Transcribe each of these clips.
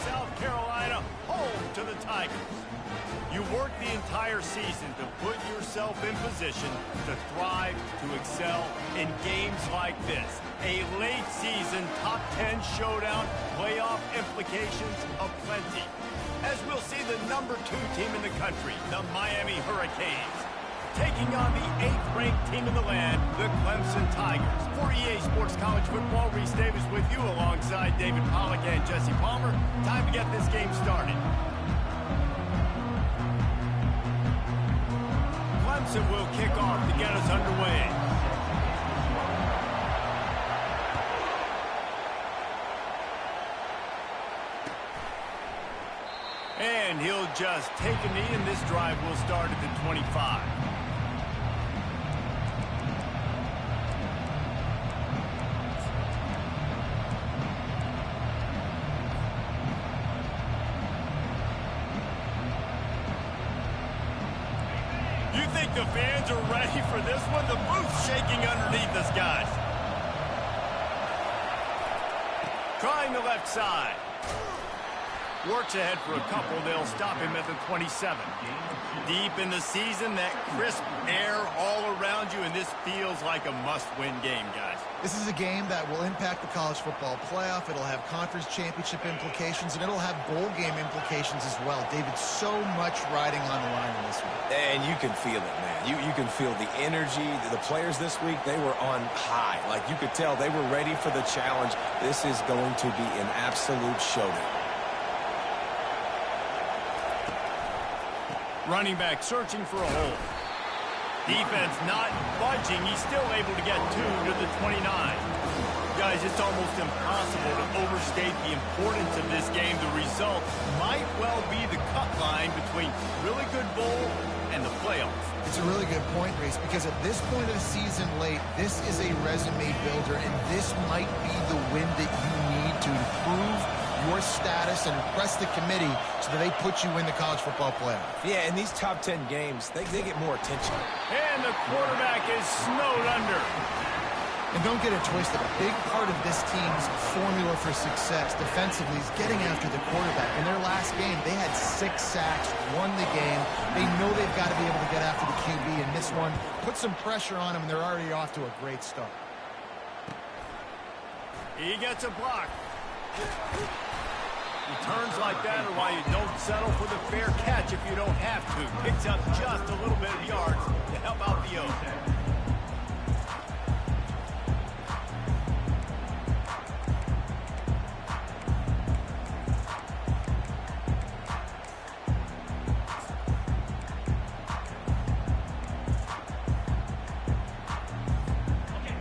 South Carolina, home to the Tigers. You work the entire season to put yourself in position to thrive, to excel in games like this. A late season top 10 showdown, playoff implications aplenty. As we'll see the number 2 team in the country, the Miami Hurricanes, taking on the 8th-ranked team in the land, the Clemson Tigers. For EA Sports College Football, Reese Davis with you alongside David Pollack and Jesse Palmer. Time to get this game started. Clemson will kick off to get us underway. And he'll just take a knee, and this drive will start at the 25. You think the fans are ready for this one? The booth's shaking underneath us, guys. Trying the left side. Works ahead for a couple. They'll stop him at the 27. Deep in the season, that crisp air all around you, and this feels like a must-win game, guys. This is a game that will impact the college football playoff. It'll have conference championship implications, and it'll have bowl game implications as well. David, so much riding on the line in this one. And you can feel it, man. You can feel the energy. The players this week, they were on high. Like, you could tell they were ready for the challenge. This is going to be an absolute showdown. Running back searching for a hole. Defense not budging. He's still able to get 2 to the 29. Guys, it's almost impossible to overstate the importance of this game. The result might well be the cut line between really good bowl and the playoffs. It's a really good point, Reese, because at this point of the season late, this is a resume builder, and this might be the win that you need to improve your status and impress the committee so that they put you in the college football playoff. Yeah, in these top 10 games, they get more attention. And the quarterback is snowed under. And don't get it twisted. A big part of this team's formula for success defensively is getting after the quarterback. In their last game, they had 6 sacks, won the game. They know they've got to be able to get after the QB, and this one put some pressure on them, and they're already off to a great start. He gets a block. Returns like that are why you don't settle for the fair catch if you don't have to. Picks up just a little bit of yards to help out the O.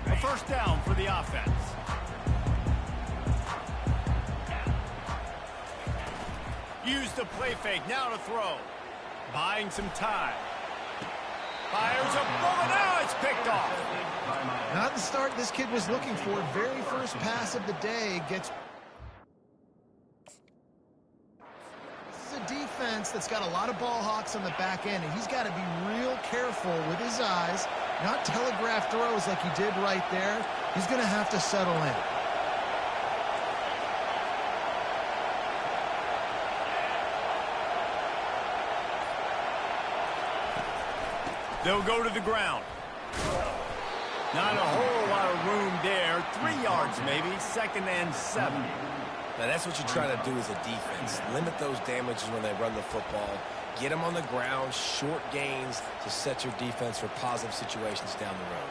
A first down for the offense. Use the play fake, now to throw. Buying some time. Fires a bullet, now it's picked off. Not the start this kid was looking for. Very first pass of the day gets... This is a defense that's got a lot of ball hawks on the back end, and he's got to be real careful with his eyes, not telegraph throws like he did right there. He's going to have to settle in. They'll go to the ground. Not a whole lot of room there. 3 yards maybe, 2nd and 7. Now, that's what you try to do as a defense. Limit those damages when they run the football. Get them on the ground, short gains to set your defense for positive situations down the road.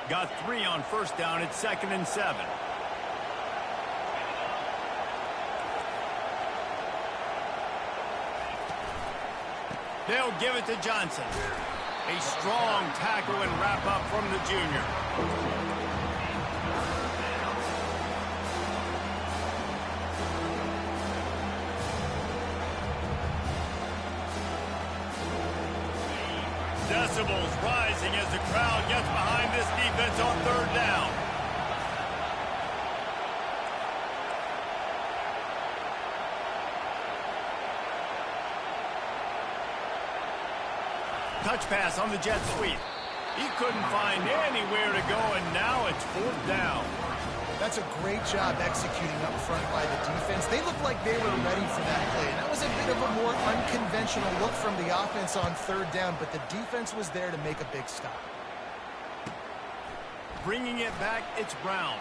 Got 3 on first down. It's 2nd and 7. They'll give it to Johnson. A strong tackle and wrap up from the junior. Decibels rising as the crowd gets behind this defense on 3rd down. Touch pass on the jet sweep. He couldn't find anywhere to go, and now it's 4th down. That's a great job executing up front by the defense. They looked like they were ready for that play. And that was a bit of a more unconventional look from the offense on 3rd down, but the defense was there to make a big stop. Bringing it back, it's Brown.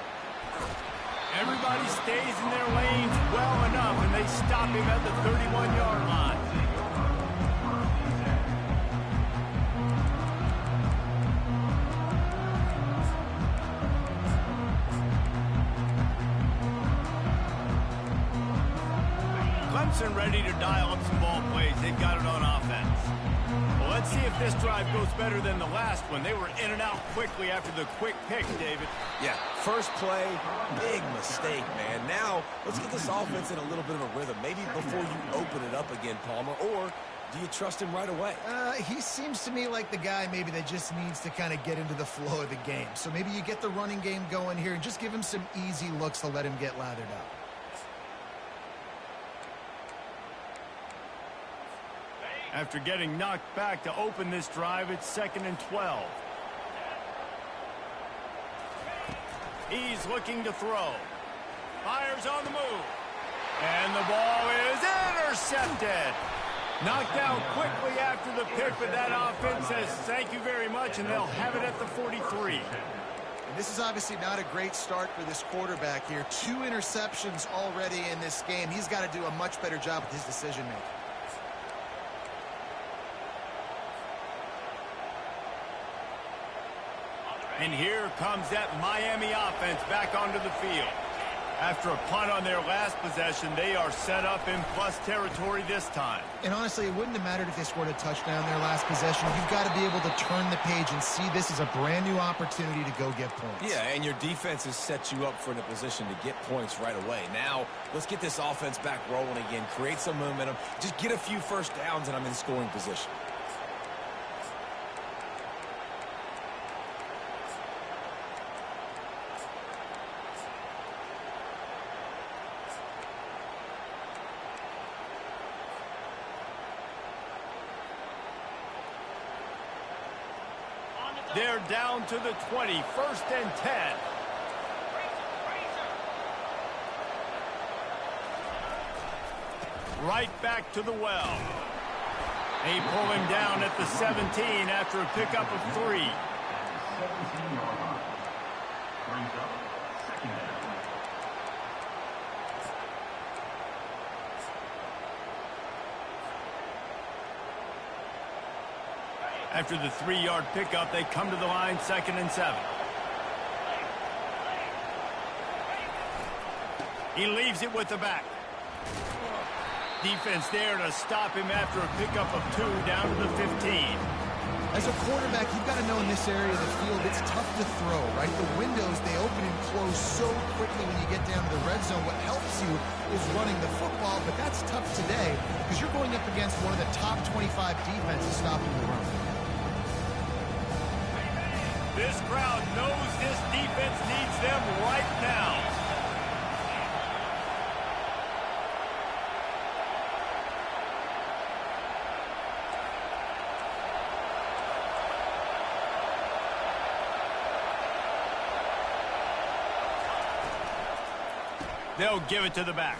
Everybody stays in their lanes well enough, and they stop him at the 31-yard line. Clemson ready to dial up some ball plays. They've got it on offense. Well, let's see if this drive goes better than the last one. They were in and out quickly after the quick pick, David. Yeah, first play, big mistake, man. Now, let's get this offense in a little bit of a rhythm. Maybe before you open it up again, Palmer, or do you trust him right away? He seems to me like the guy maybe that just needs to kind of get into the flow of the game. So maybe you get the running game going here and just give him some easy looks to let him get lathered up. After getting knocked back to open this drive, it's 2nd and 12. He's looking to throw. Fires on the move. And the ball is intercepted. Knocked out quickly after the pick, but that offense says thank you very much, and they'll have it at the 43. And this is obviously not a great start for this quarterback here. 2 interceptions already in this game. He's got to do a much better job with his decision-making. And here comes that Miami offense back onto the field. After a punt on their last possession, they are set up in plus territory this time. And honestly, it wouldn't have mattered if they scored a touchdown their last possession. You've got to be able to turn the page and see this as a brand new opportunity to go get points. Yeah, and your defense has set you up for a position to get points right away. Now, let's get this offense back rolling again, create some momentum, just get a few first downs, and I'm in scoring position. They're down to the 20, 1st and 10. Right back to the well. They pull him down at the 17 after a pickup of 3. After the 3-yard pickup, they come to the line, 2nd and 7. He leaves it with the back. Defense there to stop him after a pickup of 2 down to the 15. As a quarterback, you've got to know in this area of the field, it's tough to throw, right? The windows, they open and close so quickly when you get down to the red zone. What helps you is running the football, but that's tough today because you're going up against one of the top 25 defenses stopping the run. This crowd knows this defense needs them right now. They'll give it to the back.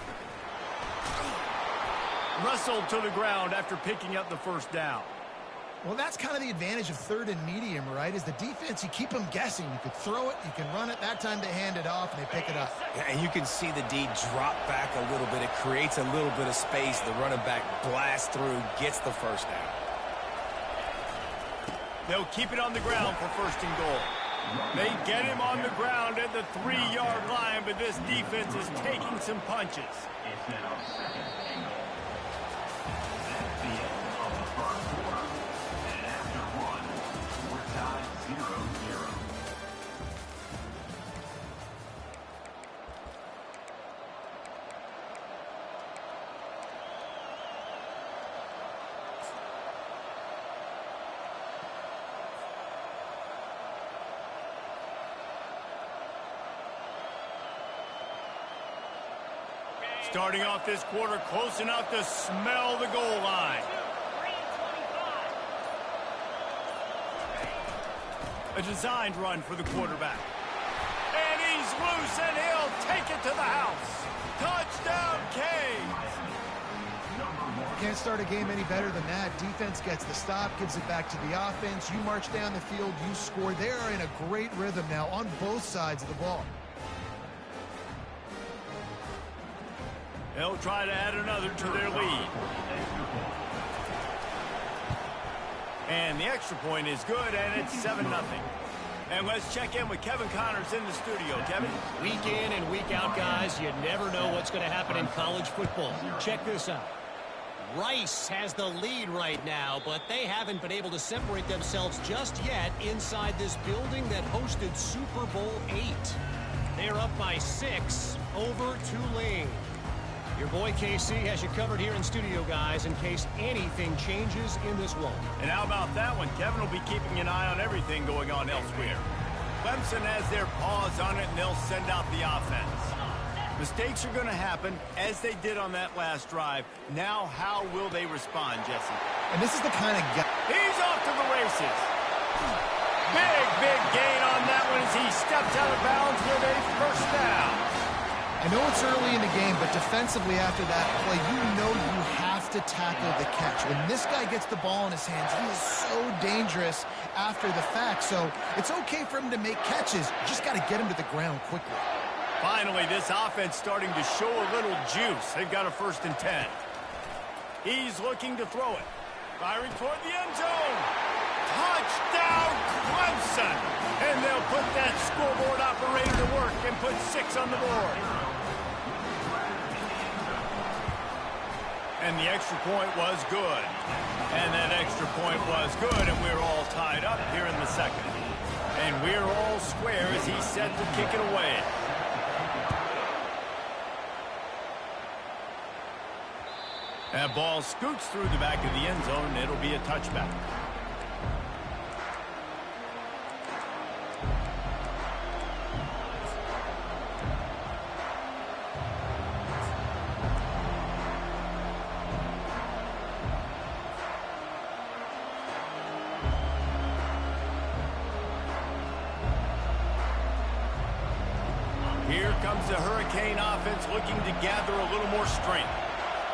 Wrestled to the ground after picking up the 1st down. Well, that's kind of the advantage of 3rd and medium, right? Is the defense, you keep them guessing. You could throw it, you can run it. That time they hand it off, and they pick it up. Yeah, and you can see the D drop back a little bit. It creates a little bit of space. The running back blasts through, gets the 1st down. They'll keep it on the ground for 1st and goal. They get him on the ground at the 3-yard line, but this defense is taking some punches. It's now 2nd and goal. That's the end of the 1st quarter. And after 1, we're tied 0-0. Starting off this quarter close enough to smell the goal line. A designed run for the quarterback. And he's loose, and he'll take it to the house. Touchdown, Canes! Can't start a game any better than that. Defense gets the stop, gives it back to the offense. You march down the field, you score. They are in a great rhythm now on both sides of the ball. They'll try to add another to their lead. And the extra point is good, and it's 7-0. And let's check in with Kevin Connors in the studio. Kevin? Week in and week out, guys, you never know what's going to happen in college football. Check this out. Rice has the lead right now, but they haven't been able to separate themselves just yet inside this building that hosted Super Bowl 8. They're up by 6 over Tulane. Your boy KC has you covered here in studio, guys, in case anything changes in this one. And how about that one? Kevin will be keeping an eye on everything going on elsewhere. Clemson has their paws on it, and they'll send out the offense. Mistakes are going to happen, as they did on that last drive. Now, how will they respond, Jesse? And this is the kind of guy... He's off to the races. Big gain on that one as he steps out of bounds with a first down. I know it's early in the game, but defensively after that play, you know you have to tackle the catch. When this guy gets the ball in his hands, he is so dangerous after the fact. So it's okay for him to make catches. You just got to get him to the ground quickly. Finally, this offense starting to show a little juice. They've got a 1st and 10. He's looking to throw it. Firing toward the end zone. Touchdown, Clemson! And they'll put that scoreboard operator to work and put 6 on the board. And the extra point was good. And that extra point was good, and we're all tied up here in the second. And we're all square as he's set to kick it away. That ball scoots through the back of the end zone, and it'll be a touchback. Here comes the Hurricane offense looking to gather a little more strength.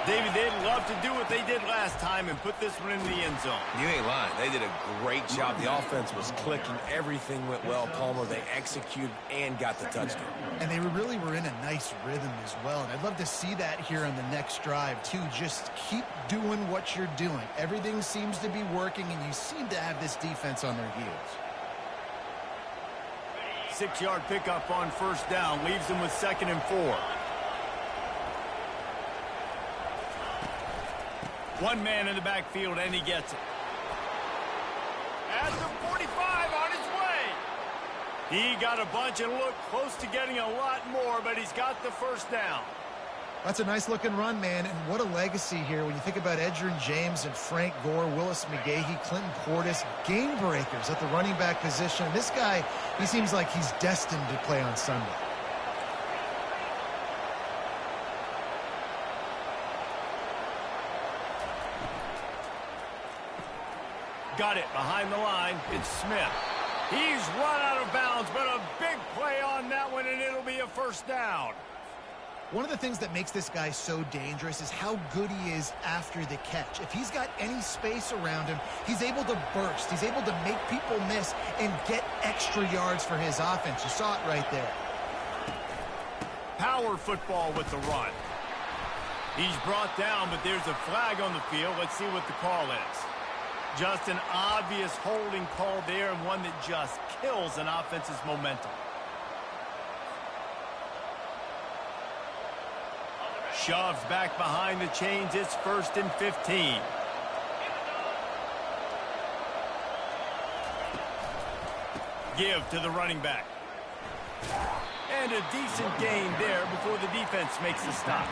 David, they'd love to do what they did last time and put this one in the end zone. You ain't lying. They did a great job. The offense was clicking. Everything went well, Palmer. They executed and got the touchdown. And they really were in a nice rhythm as well. And I'd love to see that here on the next drive, too. Just keep doing what you're doing. Everything seems to be working, and you seem to have this defense on their heels. 6-yard pickup on 1st down. Leaves them with 2nd and 4. One man in the backfield, and he gets it. At the 45, on his way. He got a bunch and looked close to getting a lot more, but he's got the 1st down. That's a nice-looking run, man, and what a legacy here when you think about Edgerrin James and Frank Gore, Willis McGahee, Clinton Portis, game breakers at the running back position. This guy, he seems like he's destined to play on Sunday. Got it behind the line. It's Smith. He's run out of bounds, but a big play on that one, and it'll be a 1st down. One of the things that makes this guy so dangerous is how good he is after the catch. If he's got any space around him, he's able to burst. He's able to make people miss and get extra yards for his offense. You saw it right there. Power football with the run. He's brought down, but there's a flag on the field. Let's see what the call is. Just an obvious holding call there, and one that just kills an offense's momentum. Shoves back behind the chains. It's 1st and 15. Give to the running back. And a decent gain there before the defense makes the stop.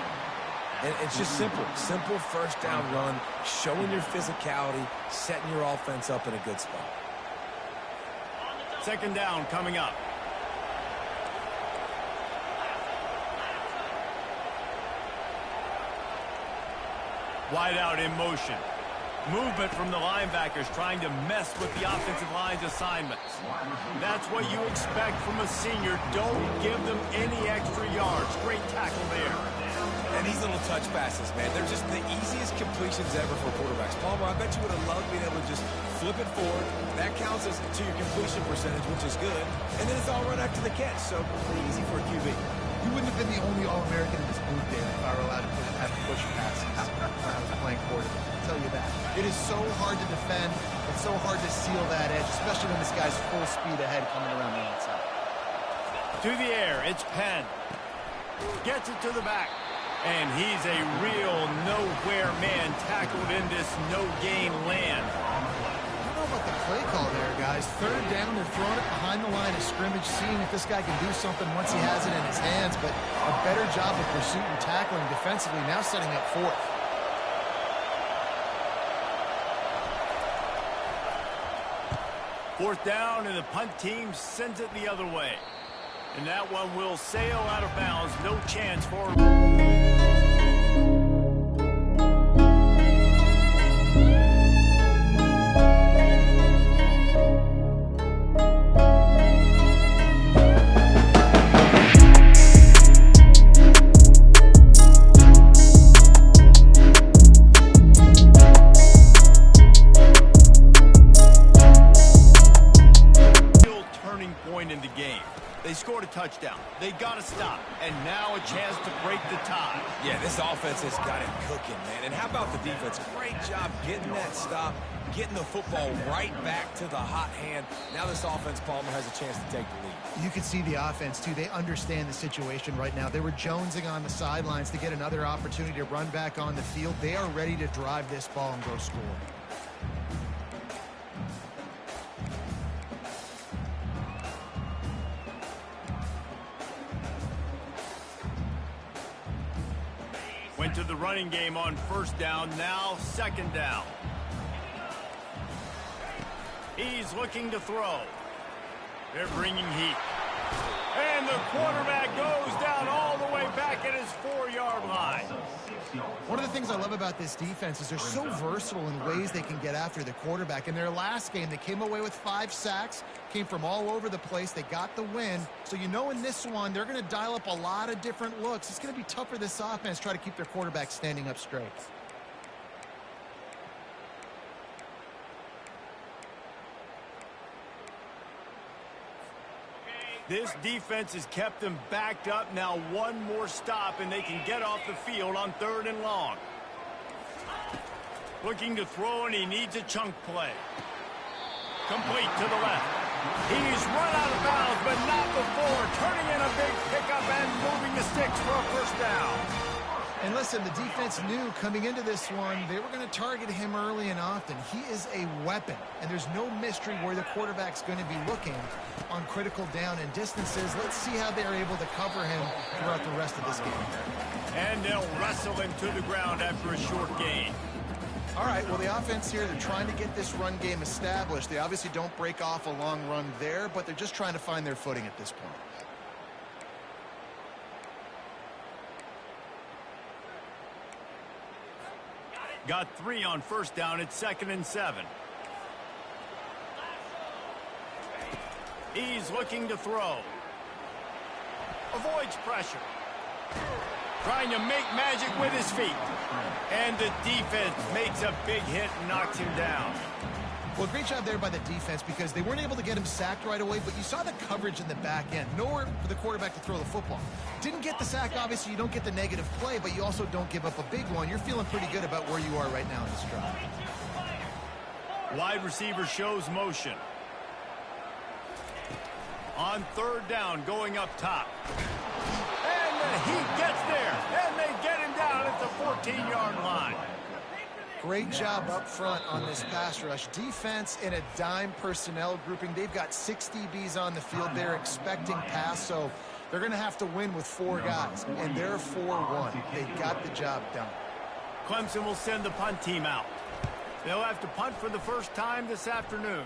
And it's just simple. Simple 1st down run, showing your physicality, setting your offense up in a good spot. 2nd down coming up. Wide out in motion. Movement from the linebackers trying to mess with the offensive line's assignments. That's what you expect from a senior. Don't give them any extra yards. Great tackle there. And these little touch passes, man, they're just the easiest completions ever for quarterbacks. Palmer, I bet you would have loved being able to just flip it forward. That counts as to your completion percentage, which is good. And then it's all right after the catch, so pretty easy for a QB. You wouldn't have been the only All-American in this booth there if I were allowed to have push passes when I was playing quarterback. I'll tell you that. It is so hard to defend. It's so hard to seal that edge, especially when this guy's full speed ahead coming around the outside. To the air, it's Penn. Gets it to the back. And he's a real nowhere man tackled in this no-gain land. I don't know about the play call there, guys. Third down, they're throwing it behind the line of scrimmage, seeing if this guy can do something once he has it in his hands, but a better job of pursuit and tackling defensively, now setting up fourth. Fourth down, and the punt team sends it the other way. And that one will sail out of bounds. No chance for... touchdown. They got to stop. And now a chance to break the tie. Yeah, this offense has got it cooking, man. And how about the defense? Great job getting that stop, getting the football right back to the hot hand. Now this offense, Palmer, has a chance to take the lead. You can see the offense, too. They understand the situation right now. They were jonesing on the sidelines to get another opportunity to run back on the field. They are ready to drive this ball and go score. Went to the running game on first down, now second down. He's looking to throw. They're bringing heat. And the quarterback goes down all the way back at his 4-yard line. One of the things I love about this defense is they're so versatile in ways they can get after the quarterback. In their last game, they came away with 5 sacks, came from all over the place. They got the win. So you know in this one, they're going to dial up a lot of different looks. It's going to be tough for this offense to try to keep their quarterback standing up straight. This defense has kept them backed up. Now one more stop, and they can get off the field on 3rd and long. Looking to throw, and he needs a chunk play. Complete to the left. He's run out of bounds, but not before. Turning in a big pickup and moving the sticks for a first down. And listen, the defense knew coming into this one, they were going to target him early and often. He is a weapon, and there's no mystery where the quarterback's going to be looking on critical down and distances. Let's see how they're able to cover him throughout the rest of this game. And they'll wrestle him to the ground after a short gain. All right, well, the offense here, they're trying to get this run game established. They obviously don't break off a long run there, but they're just trying to find their footing at this point. Got 3 on first down. It's 2nd and 7. He's looking to throw. Avoids pressure. Trying to make magic with his feet. And the defense makes a big hit and knocks him down. Well, great job there by the defense because they weren't able to get him sacked right away, but you saw the coverage in the back end. Nowhere for the quarterback to throw the football. Didn't get the sack, obviously. You don't get the negative play, but you also don't give up a big one. You're feeling pretty good about where you are right now in this drive. Wide receiver shows motion. On 3rd down, going up top. And the heat gets there, and they get him down at the 14-yard line. Great job up front on this pass rush. Defense in a dime personnel grouping. They've got 6 DBs on the field. They're expecting pass, so they're going to have to win with 4 guys, and they're 4-1. They got the job done. Clemson will send the punt team out. They'll have to punt for the first time this afternoon.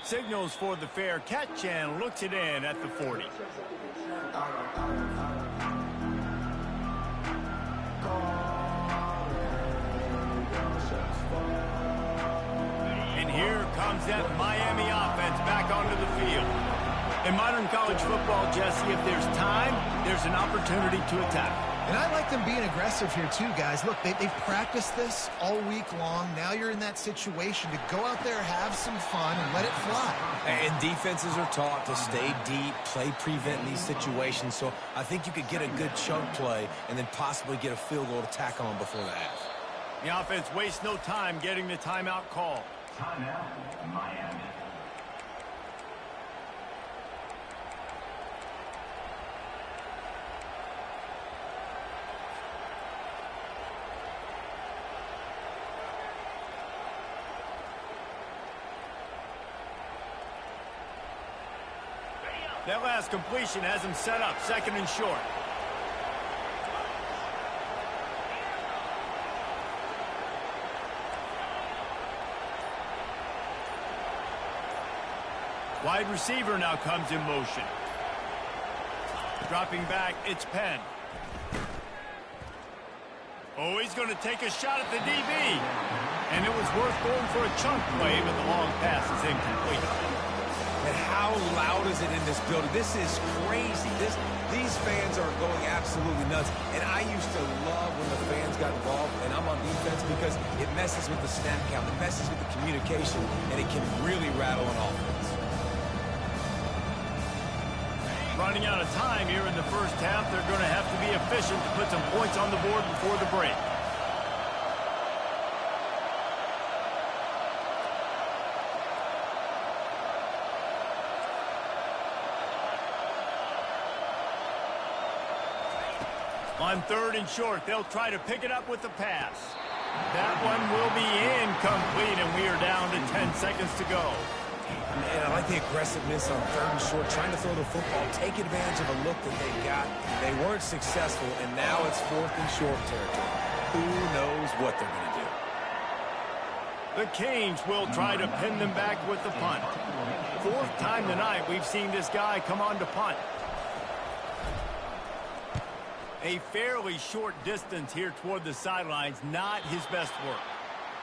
Signals for the fair catch and looks it in at the 40. comes that Miami offense back onto the field. In modern college football, Jesse, if there's time, there's an opportunity to attack. And I like them being aggressive here too, guys. Look, they've practiced this all week long. Now you're in that situation to go out there, have some fun, and let it fly. And defenses are taught to stay deep, play prevent in these situations. So I think you could get a good chunk play and then possibly get a field goal to tack on before the half. The offense wastes no time getting the timeout call. Timeout, Miami. That last completion has him set up, 2nd and short. Wide receiver now comes in motion. Dropping back, it's Penn. Oh, he's going to take a shot at the DB. And it was worth going for a chunk play, but the long pass is incomplete. And how loud is it in this building? This is crazy. These fans are going absolutely nuts. And I used to love when the fans got involved, and I'm on defense, because it messes with the snap count, it messes with the communication, and it can really rattle an offense. Running out of time here in the first half. They're going to have to be efficient to put some points on the board before the break. On 3rd and short, they'll try to pick it up with the pass. That one will be incomplete, and we are down to 10 seconds to go. Man, I like the aggressiveness on 3rd and short, trying to throw the football, take advantage of a look that they got. They weren't successful, and now it's 4th and short territory. Who knows what they're going to do? The Canes will try to pin them back with the punt. 4th time tonight we've seen this guy come on to punt. A fairly short distance here toward the sidelines, not his best work.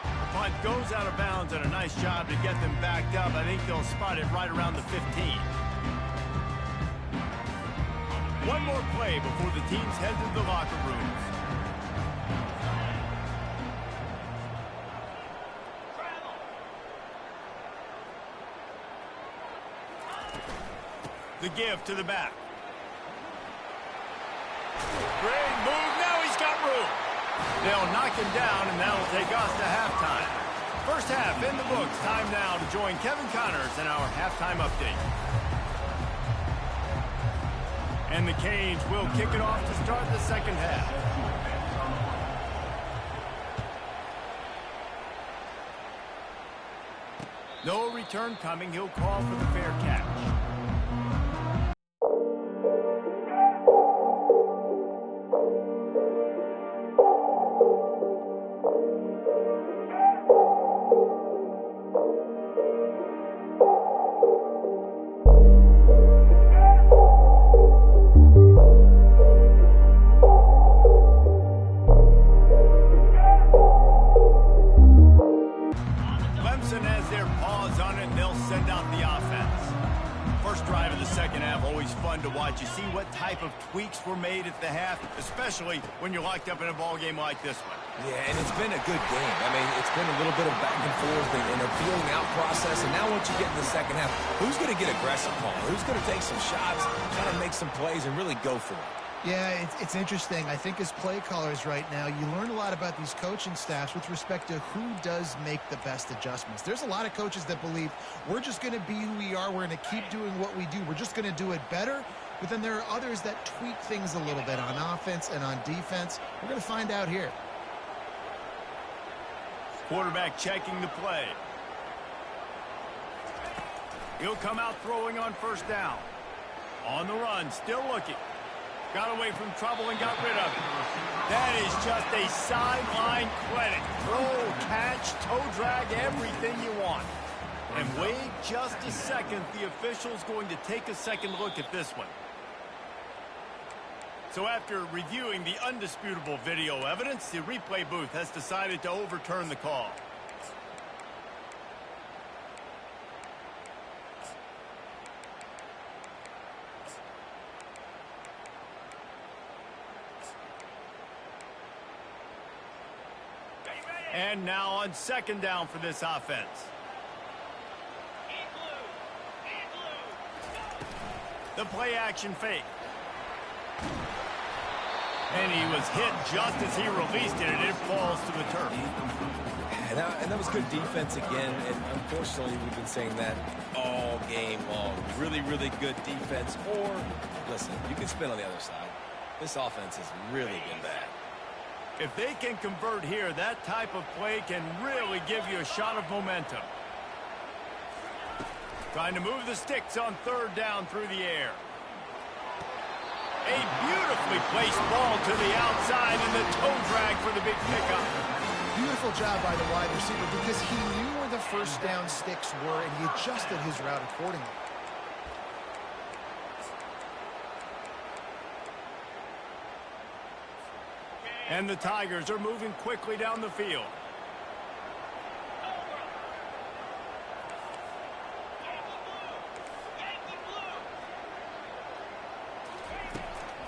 The punt goes out of bounds, and a nice job to get them backed up. I think they'll spot it right around the 15. One more play before the teams head to the locker rooms. The give to the back. Great move. Now he's got room. They'll knock him down, and that'll take us to halftime. First half in the books. Time now to join Kevin Connors in our halftime update. And the Canes will kick it off to start the second half. No return coming. He'll call for the fair catch. Clemson has their paws on it, and they'll send out the offense. First drive of the second half, always fun to watch. You see what type of tweaks were made at the half, especially when you're locked up in a ball game like this one. Yeah, and it's been a good game. I mean, it's been a little bit of back and forth and a feeling out process. And now once you get in the second half, who's going to get aggressive, Paul? Who's going to take some shots, try to make some plays, and really go for it? Yeah, it's interesting. I think as play callers right now, you learn a lot about these coaching staffs with respect to who does make the best adjustments. There's a lot of coaches that believe we're just going to be who we are. We're going to keep doing what we do. We're just going to do it better. But then there are others that tweak things a little bit on offense and on defense. We're going to find out here. Quarterback checking the play. He'll come out throwing on first down. On the run, still looking. Got away from trouble and got rid of it. That is just a sideline credit. Throw, catch, toe drag, everything you want. And wait just a second. The official's going to take a second look at this one. So after reviewing the undisputable video evidence, the replay booth has decided to overturn the call. And now on second down for this offense. The play action fake. And he was hit just as he released it, and it falls to the turf. And that was good defense again, and unfortunately we've been saying that all game long. Really, really good defense. Or, listen, you can spin on the other side. This offense has really been bad. If they can convert here, that type of play can really give you a shot of momentum. Trying to move the sticks on third down through the air. A beautifully placed ball to the outside, and the toe drag for the big pickup. Beautiful job by the wide receiver because he knew where the first down sticks were, and he adjusted his route accordingly. And the Tigers are moving quickly down the field.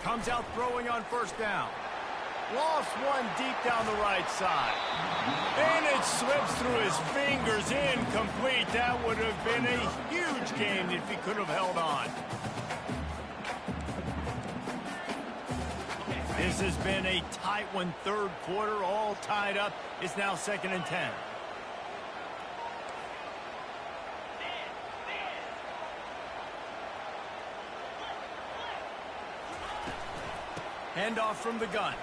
Comes out throwing on first down. Lost one deep down the right side. And it slips through his fingers, incomplete. That would have been a huge gain if he could have held on. This has been a tight one, third quarter, all tied up. It's now 2nd and 10. Handoff from the gun.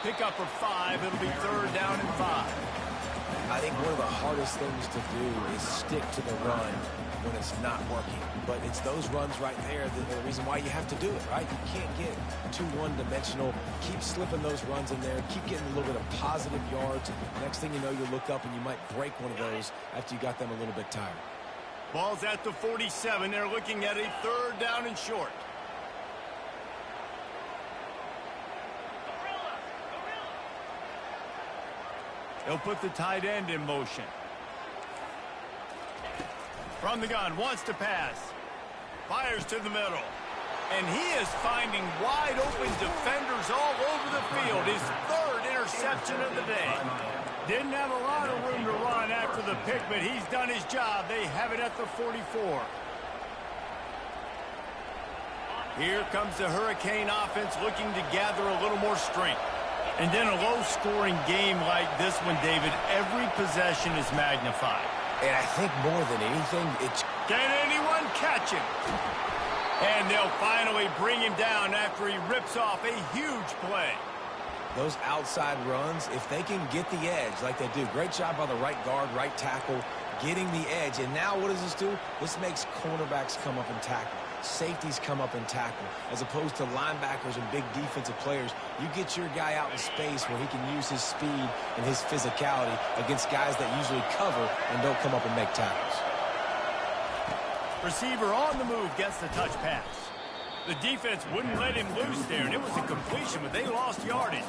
Pick up for 5. It'll be 3rd down and 5. I think one of the hardest things to do is stick to the run when it's not working. But it's those runs right there that are the reason why you have to do it, right? You can't get too one-dimensional. Keep slipping those runs in there. Keep getting a little bit of positive yards. Next thing you know, you look up and you might break one of those after you got them a little bit tired. Ball's at the 47. They're looking at a 3rd down and short. They'll put the tight end in motion. From the gun, wants to pass. Fires to the middle. And he is finding wide open defenders all over the field. His 3rd interception of the day. Didn't have a lot of room to run after the pick, but he's done his job. They have it at the 44. Here comes the Hurricane offense looking to gather a little more strength. And then a low-scoring game like this one, David, every possession is magnified. And I think more than anything, it's... Can anyone catch him? And they'll finally bring him down after he rips off a huge play. Those outside runs, if they can get the edge like they do, great job by the right guard, right tackle, getting the edge. And now what does this do? This makes cornerbacks come up and tackle. Safeties come up and tackle. As opposed to linebackers and big defensive players, you get your guy out in space where he can use his speed and his physicality against guys that usually cover and don't come up and make tackles. Receiver on the move gets the touch pass. The defense wouldn't let him loose there, and it was a completion, but they lost yardage.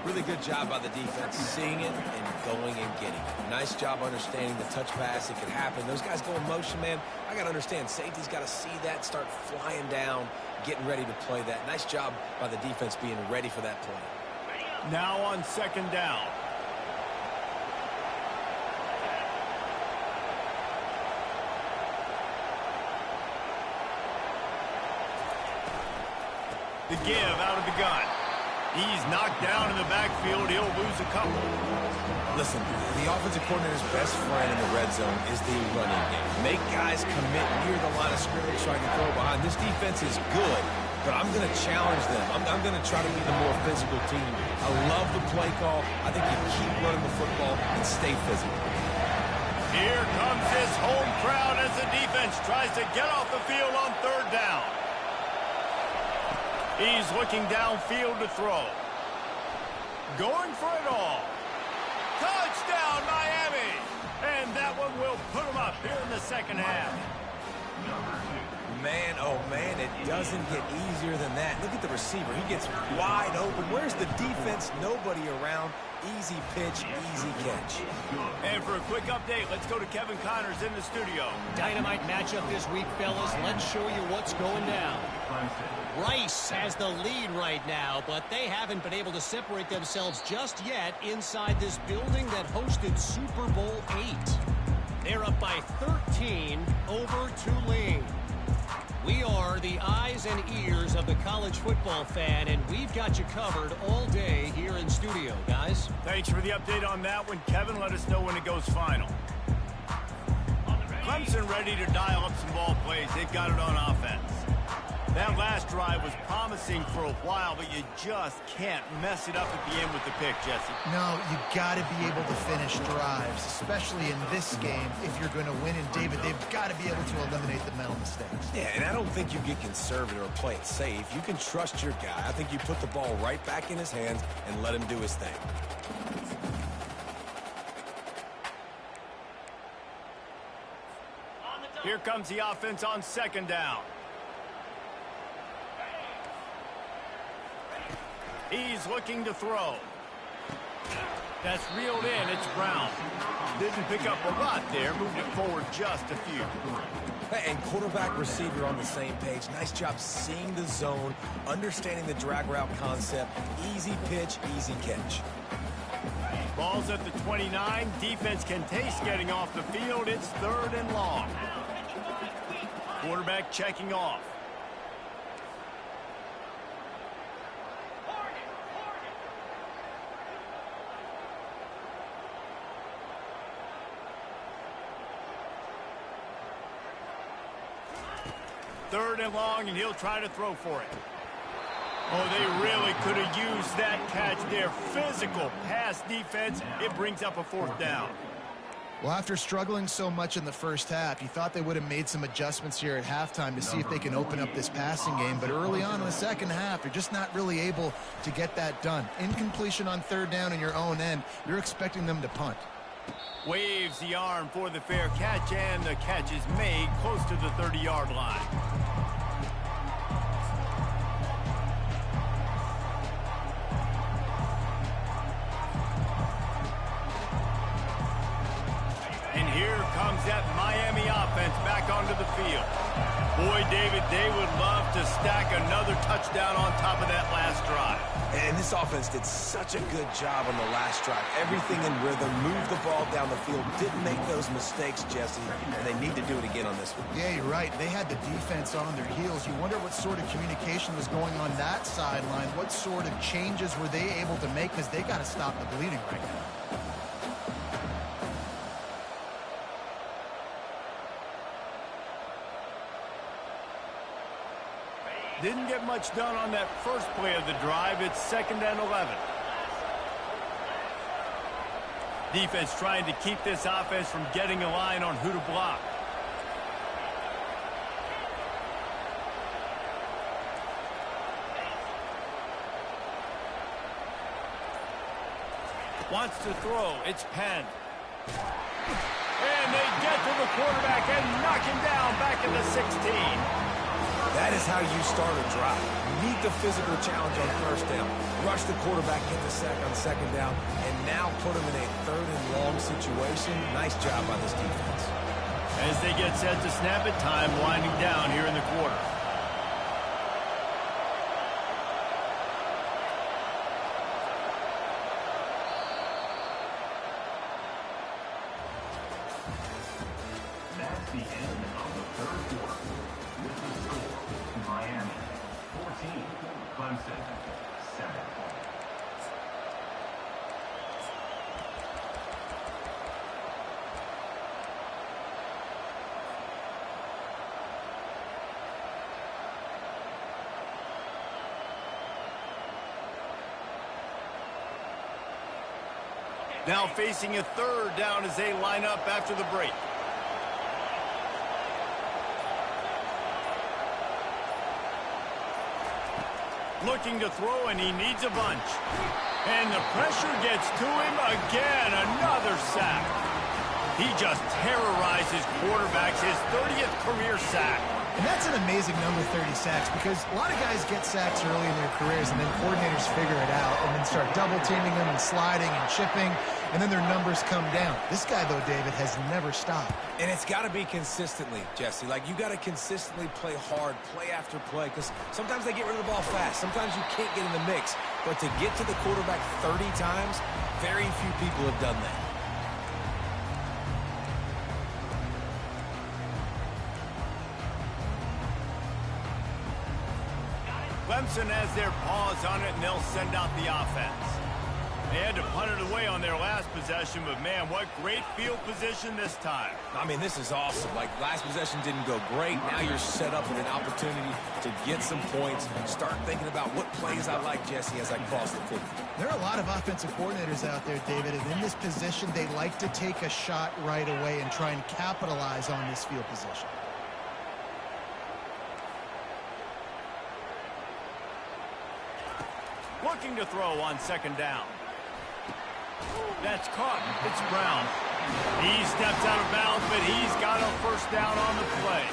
Really good job by the defense, seeing it and going and getting it. Nice job understanding the touch pass. It could happen. Those guys go in motion, man. I got to understand, safety's got to see that, start flying down, getting ready to play that. Nice job by the defense being ready for that play. Now on 2nd down. The give out of the gun. He's knocked down in the backfield. He'll lose a couple. Listen, the offensive coordinator's best friend in the red zone is the running game. Make guys commit near the line of scrimmage trying to throw behind. This defense is good, but I'm going to challenge them. I'm going to try to be the more physical team. I love the play call. I think you keep running the football and stay physical. Here comes this home crowd as the defense tries to get off the field on 3rd down. He's looking downfield to throw. Going for it all. Touchdown, Miami! And that one will put them up here in the 2nd half. number 2. Man, oh man, it doesn't get easier than that. Look at the receiver. He gets wide open. Where's the defense? Nobody around. Easy pitch, easy catch. And for a quick update, let's go to Kevin Connors in the studio. Dynamite matchup this week, fellas. Let's show you what's going down. Rice has the lead right now, but they haven't been able to separate themselves just yet inside this building that hosted Super Bowl 8. They're up by 13 over Tulane. We are the eyes and ears of the college football fan, and we've got you covered all day here in studio, guys. Thanks for the update on that one, Kevin. Let us know when it goes final. Clemson ready to dial up some ball plays. They've got it on offense. That last drive was promising for a while, but you just can't mess it up at the end with the pick, Jesse. No, you got to be able to finish drives, especially in this game if you're going to win. And, David, they've got to be able to eliminate the mental mistakes. Yeah, and I don't think you get conservative or play it safe. You can trust your guy. I think you put the ball right back in his hands and let him do his thing. Here comes the offense on second down. He's looking to throw. That's reeled in. It's Brown. Didn't pick up a lot there. Moved it forward just a few. Hey, and quarterback receiver on the same page. Nice job seeing the zone, understanding the drag route concept. Easy pitch, easy catch. Ball's at the 29. Defense can taste getting off the field. It's third and long. Quarterback checking off. Third and long, and he'll try to throw for it. Oh, they really could have used that catch there. Physical pass defense. It brings up a fourth down. Well, after struggling so much in the first half, you thought they would have made some adjustments here at halftime to see if they can open up this passing game. But early on in the second half, you're just not really able to get that done. Incompletion on third down in your own end, you're expecting them to punt. Waves the arm for the fair catch, and the catch is made close to the 30-yard line. And here comes that Miami offense back onto the field. Boy, David, they would love to stack another touchdown on top of that last drive. And this offense did such a good job on the last drive. Everything in rhythm, moved the ball down the field, didn't make those mistakes, Jesse, and they need to do it again on this one. Yeah, you're right. They had the defense on their heels. You wonder what sort of communication was going on that sideline. What sort of changes were they able to make, because they got to stop the bleeding right now. Didn't get much done on that first play of the drive. It's second and 11. Defense trying to keep this offense from getting a line on who to block. Wants to throw. It's Penn. And they get to the quarterback and knock him down back at the 16. That is how you start a drive. Meet the physical challenge on first down. Rush the quarterback, get the sack on second down, and now put him in a third and long situation. Nice job by this defense. As they get set to snap it, time winding down here in the quarter. That's the end of the third quarter. With the score, Miami 14, Clemson 7. Now facing a third down as they line up after the break. Looking to throw, and he needs a bunch. And the pressure gets to him again. Another sack. He just terrorizes quarterbacks, his 30th career sack. And that's an amazing number, 30 sacks, because a lot of guys get sacks early in their careers, and then coordinators figure it out and then start double-teaming them and sliding and chipping, and then their numbers come down. This guy, though, David, has never stopped. And it's got to be consistently, Jesse. Like, you got to consistently play hard, play after play, because sometimes they get rid of the ball fast. Sometimes you can't get in the mix. But to get to the quarterback 30 times, very few people have done that. Clemson has their paws on it, and they'll send out the offense. They had to punt it away on their last possession, but, man, what great field position this time. I mean, this is awesome. Like, last possession didn't go great. Now you're set up with an opportunity to get some points. Start thinking about what plays I like, Jesse, as I cross the field. There are a lot of offensive coordinators out there, David, and in this position, they like to take a shot right away and try and capitalize on this field position. Looking to throw on second down. That's caught. It's Brown. He steps out of bounds, but he's got a first down on the play.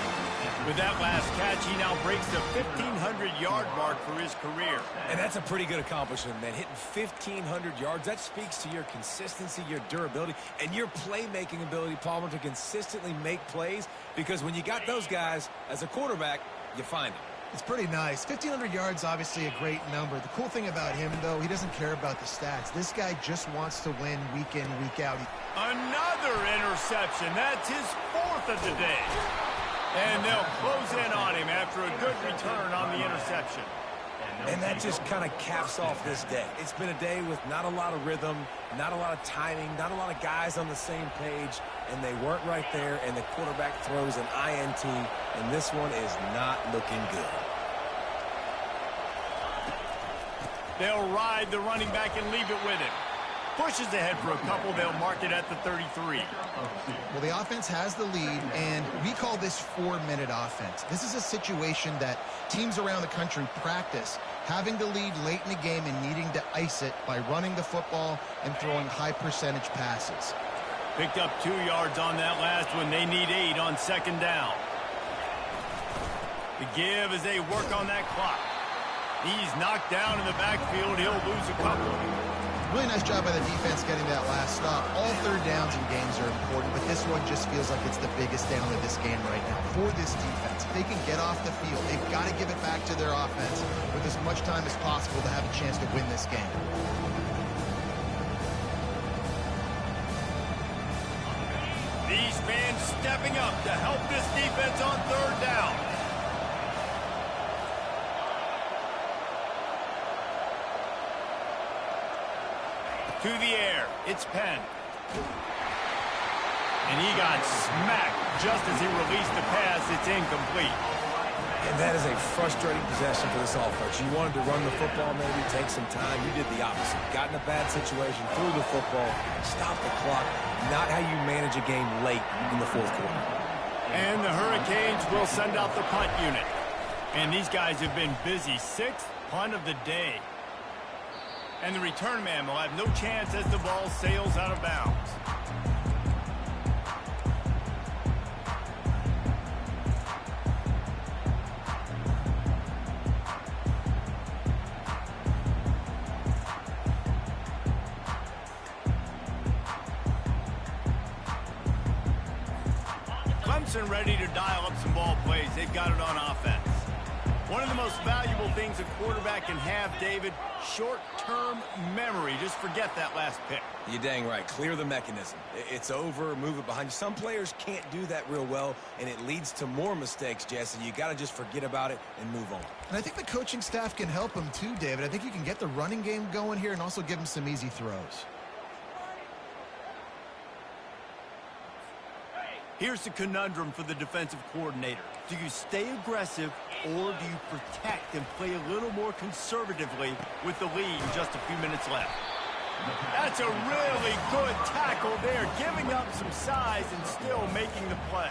With that last catch, he now breaks the 1,500-yard mark for his career. And that's a pretty good accomplishment, man. Hitting 1,500 yards, that speaks to your consistency, your durability, and your playmaking ability, Palmer, to consistently make plays. Because when you got those guys, as a quarterback, you find them. It's pretty nice. 1,500 yards, obviously a great number. The cool thing about him, though, he doesn't care about the stats. This guy just wants to win week in, week out. Another interception. That's his fourth of the day. And they'll close in on him after a good return on the interception. And that just kind of caps off this day. It's been a day with not a lot of rhythm, not a lot of timing, not a lot of guys on the same page, and they weren't right there, and the quarterback throws an INT, and this one is not looking good. They'll ride the running back and leave it with him. Pushes ahead for a couple. They'll mark it at the 33. Well, the offense has the lead, and we call this 4-minute offense. This is a situation that teams around the country practice, having the lead late in the game and needing to ice it by running the football and throwing high-percentage passes. Picked up 2 yards on that last one. They need 8 on second down. The give as they work on that clock. He's knocked down in the backfield. He'll lose a couple. Really nice job by the defense getting that last stop. All third downs in games are important, but this one just feels like it's the biggest down of this game right now for this defense. If they can get off the field, they've got to give it back to their offense with as much time as possible to have a chance to win this game. These fans stepping up to help this defense on third down. To the air, it's Penn. And he got smacked just as he released the pass. It's incomplete. And that is a frustrating possession for this offense. You wanted to run the football, maybe take some time. You did the opposite. Got in a bad situation, threw the football, stopped the clock. Not how you manage a game late in the fourth quarter. And the Hurricanes will send out the punt unit. And these guys have been busy. 6th punt of the day. And the return man will have no chance as the ball sails out of bounds. Clemson ready to dial up some ball plays. They've got it on offense. One of the most valuable things a quarterback can have, David, short-term memory. Just forget that last pick. You're dang right. Clear the mechanism. It's over, move it behind you. Some players can't do that real well, and it leads to more mistakes, Jesse. You got to just forget about it and move on. And I think the coaching staff can help him too, David. I think you can get the running game going here and also give him some easy throws. Here's the conundrum for the defensive coordinator. Do you stay aggressive or do you protect and play a little more conservatively with the lead and just a few minutes left? That's a really good tackle there, giving up some size and still making the play.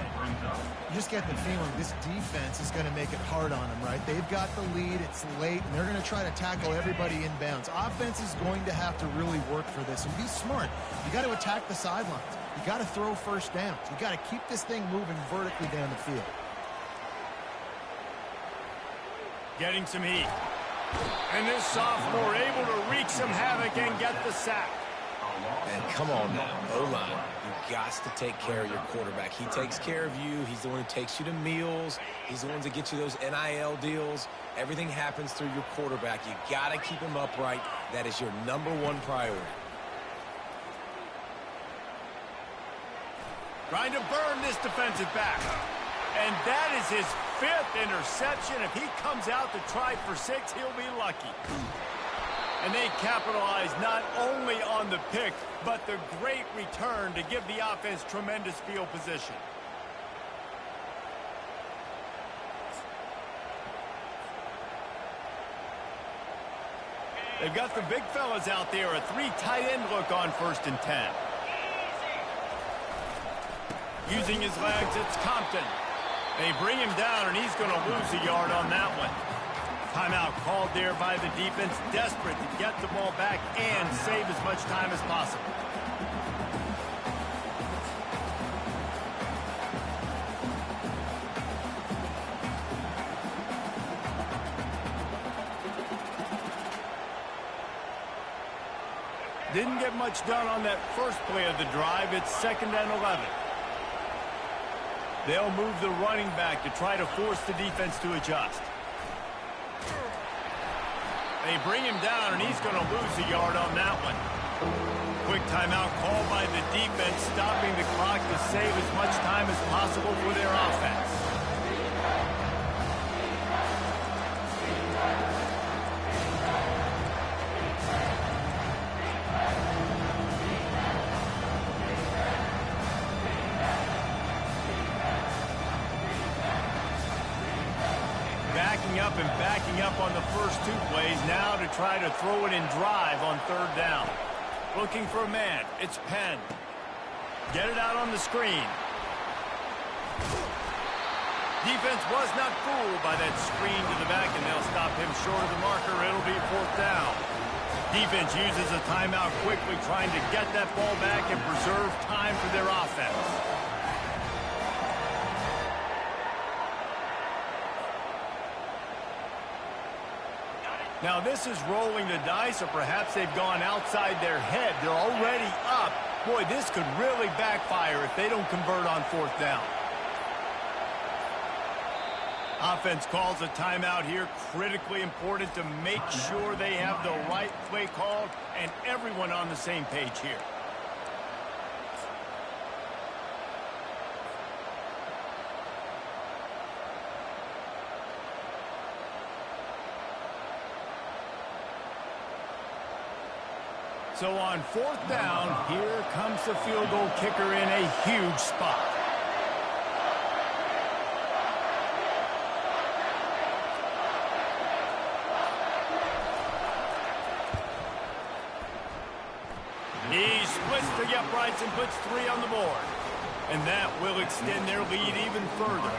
You just get the feeling this defense is going to make it hard on them, right? They've got the lead, it's late, and they're going to try to tackle everybody inbounds. Offense is going to have to really work for this and be smart. You got to attack the sidelines. You got to throw first downs. You got to keep this thing moving vertically down the field. Getting some heat. And this sophomore able to wreak some havoc and get the sack. Man, come on now, O-line. You got to take care of your quarterback. He takes care of you. He's the one who takes you to meals. He's the one that gets you those NIL deals. Everything happens through your quarterback. You got to keep him upright. That is your #1 priority. Trying to burn this defensive back. And that is his 5th interception. If he comes out to try for 6, he'll be lucky. And they capitalize not only on the pick, but the great return to give the offense tremendous field position. They've got the big fellas out there. A 3 tight end look on 1st and 10. Using his legs, it's Compton. They bring him down, and he's going to lose a yard on that one. Timeout called there by the defense, desperate to get the ball back and save as much time as possible. Didn't get much done on that first play of the drive. It's 2nd and 11. They'll move the running back to try to force the defense to adjust. They bring him down, and he's going to lose a yard on that one. Quick timeout called by the defense, stopping the clock to save as much time as possible for their offense. Backing up on the first 2 plays now to try to throw it in drive on 3rd down. Looking for a man. It's Penn. Get it out on the screen. Defense was not fooled by that screen to the back, and they'll stop him short of the marker. It'll be 4th down. Defense uses a timeout quickly, trying to get that ball back and preserve time for their offense. Now this is rolling the dice, or perhaps they've gone outside their head. They're already up. Boy, this could really backfire if they don't convert on 4th down. Offense calls a timeout here. Critically important to make sure they have the right play called and everyone on the same page here. So on 4th down, here comes the field goal kicker in a huge spot. He splits the uprights and puts 3 on the board. And that will extend their lead even further.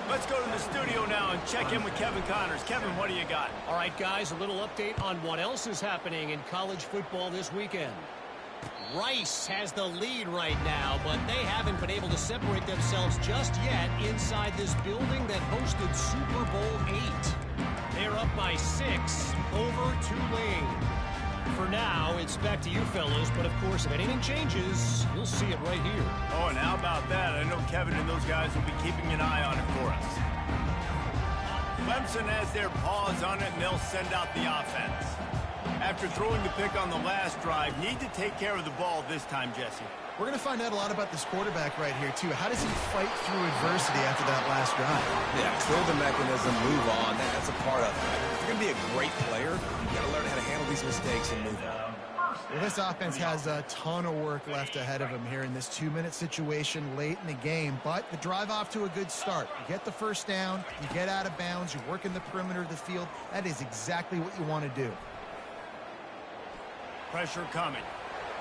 Let's go to the studio now and check in with Kevin Connors. Kevin, what do you got? All right, guys, a little update on what else is happening in college football this weekend. Rice has the lead right now, but they haven't been able to separate themselves just yet inside this building that hosted Super Bowl 8. They're up by 6 over Tulane. For now, it's back to you fellows, but of course, if anything changes, you'll see it right here. Oh, and how about that? I know Kevin and those guys will be keeping an eye on it for us. Clemson has their paws on it, and they'll send out the offense. After throwing the pick on the last drive, need to take care of the ball this time, Jesse. We're going to find out a lot about this quarterback right here, too. How does he fight through adversity after that last drive? Yeah, clear the mechanism, move on. That's a part of it. If you're going to be a great player, you got to learn how to handle these mistakes and move on. Well, this offense has a ton of work left ahead of them here in this 2-minute situation late in the game, but the drive off to a good start. You get the first down, you get out of bounds, you work in the perimeter of the field. That is exactly what you want to do. Pressure coming.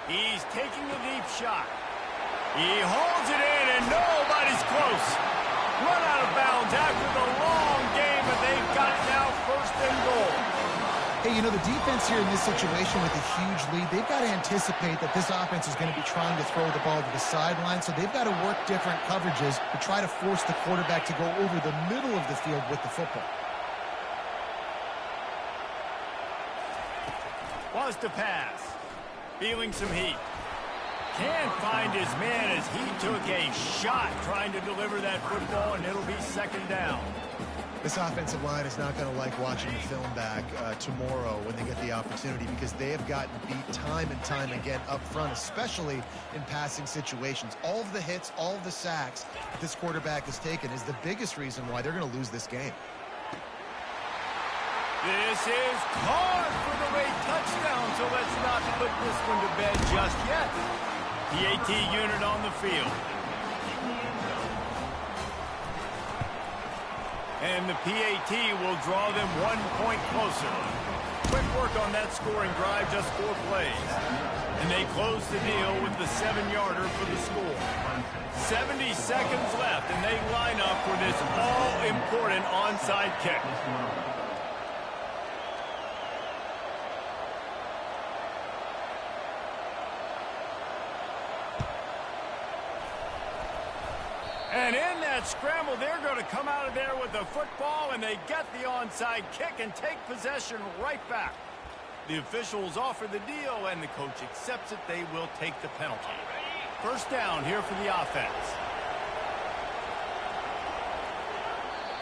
He's taking a deep shot. He holds it in, and nobody's close. Run out of bounds after the long game, but they've got it now first and goal. Hey, you know, the defense here in this situation with a huge lead, they've got to anticipate that this offense is going to be trying to throw the ball to the sideline, so they've got to work different coverages to try to force the quarterback to go over the middle of the field with the football. Was to pass. Feeling some heat. Can't find his man as he took a shot trying to deliver that football, and it'll be second down. This offensive line is not going to like watching the film back tomorrow when they get the opportunity, because they have gotten beat time and time again up front, especially in passing situations. All of the hits, all of the sacks that this quarterback has taken is the biggest reason why they're going to lose this game. This is caught for the late touchdown, so let's not put this one to bed just yet. PAT unit on the field. And the PAT will draw them 1 point closer. Quick work on that scoring drive, just 4 plays. And they close the deal with the 7-yarder for the score. 70 seconds left, and they line up for this all-important onside kick. And in that scramble, they're going to come out of there with the football, and they get the onside kick and take possession right back. The officials offer the deal, and the coach accepts it. They will take the penalty. First down here for the offense.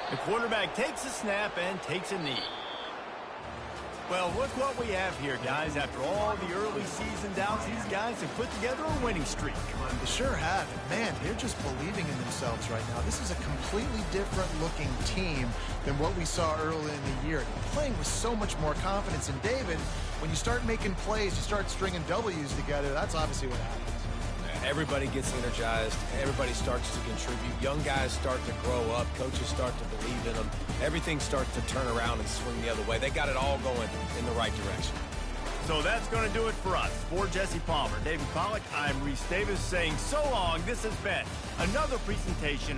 The quarterback takes a snap and takes a knee. Well, look what we have here, guys. After all the early season doubts, these guys have put together a winning streak. They sure have. And man, they're just believing in themselves right now. This is a completely different looking team than what we saw early in the year. Playing with so much more confidence. And David, when you start making plays, you start stringing W's together, that's obviously what happens. Everybody gets energized. Everybody starts to contribute. Young guys start to grow up. Coaches start to believe in them. Everything starts to turn around and swing the other way. They got it all going in the right direction. So that's going to do it for us. For Jesse Palmer, David Pollack, I'm Reese Davis saying so long. This has been another presentation